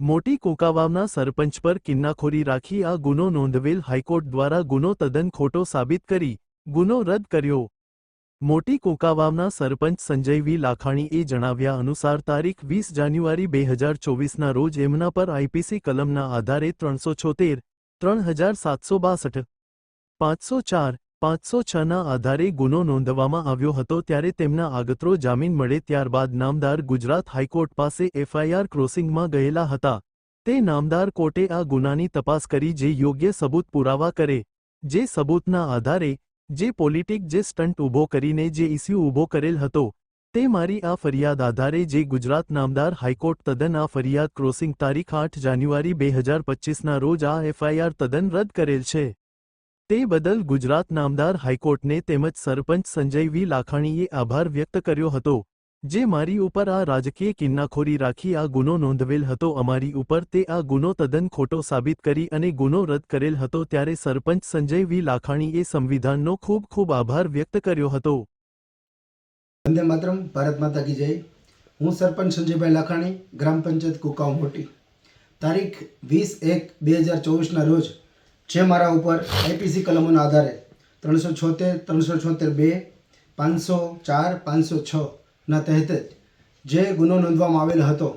મોટી કોકાવાવના સરપંચ પર કિન્નાખોરી રાખી આ ગુનો નોંધવેલ હાઈકોર્ટ દ્વારા ગુનો તદ્દન ખોટો સાબિત કરી ગુનો રદ કર્યો। મોટી કોકાવાવના સરપંચ સંજય વી લાખાણીએ જણાવ્યા અનુસાર તારીખ 20 જાન્યુઆરી 2024ના રોજ એમના પર આઈપીસી કલમના આધારે 376, 3762, 504, 506ના આધારે ગુનો નોંધવામાં આવ્યો હતો ત્યારે તેમના આગતરો જામીન મળે ત્યારબાદ નામદાર ગુજરાત હાઈકોર્ટ પાસે એફઆઈઆર ક્રોસિંગમાં ગયેલા હતા। તે નામદાર કોર્ટે આ ગુનાની તપાસ કરી જે યોગ્ય સબૂત પુરાવા કરે, જે સબૂતના આધારે જે પોલિટિક જે સ્ટન્ટ ઊભો કરીને જે ઇસ્યુ ઊભો કરેલ હતો તે મારી આ ફરિયાદ આધારે જે ગુજરાત નામદાર હાઈકોર્ટ તદ્દન આ ફરિયાદ ક્રોસિંગ તારીખ 8 જાન્યુઆરી 2025ના રોજ આ એફઆઈઆર તદ્દન રદ કરેલ છે। તે બદલ ગુજરાત નામદાર હાઈકોર્ટને તેમજ સરપંચ સંજય વી લાખાણીએ આભાર વ્યક્ત કર્યો હતો જે મારી ઉપર આ રાજકીય કિન્નાખોરી રાખી આ ગુનો નોંધવેલ હતો અમારી ઉપર તે આ ગુનો તદ્દન ખોટો સાબિત કરી અને ગુનો રદ કરેલ હતો ત્યારે સરપંચ સંજય વી લાખાણીએ સંવિધાનનો ખૂબ ખૂબ આભાર વ્યક્ત કર્યો હતો। વંદે માતરમ, ભારત માતા કી જય। હું સરપંચ સંજયભાઈ લાખાણી, ગ્રામ પંચાયત કુકાવ મોટી, તારીખ 20/1/2024ના રોજ જે મારા ઉપર આઈપીસી કલમોના આધારે 376, 376(2), 504, 506ના તહેત જે ગુનો નોંધવામાં આવેલ હતો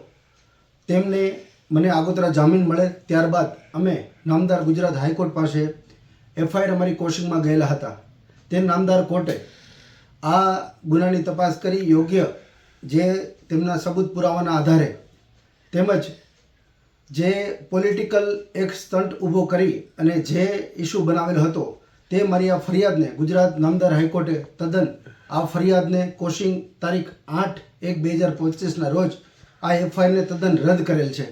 તેમને મને આગોતરા જામીન મળે ત્યારબાદ અમે નામદાર ગુજરાત હાઈકોર્ટ પાસે એફઆઈઆર અમારી કોશિંગમાં ગયેલા હતા। તે નામદાર કોર્ટે આ ગુનાની તપાસ કરી યોગ્ય જે તેમના સબૂત પુરાવાના આધારે તેમજ જે પોલિટિકલ એક સ્ટન્ટ ઊભો કરી અને જે ઇસ્યુ બનાવેલો હતો તે મારી આ ફરિયાદને ગુજરાત નામદાર હાઈકોર્ટે તદ્દન આ ફરિયાદને કોશિંગ તારીખ 8/1/2025ના રોજ આ એફઆઈઆરને તદ્દન રદ કરેલ છે।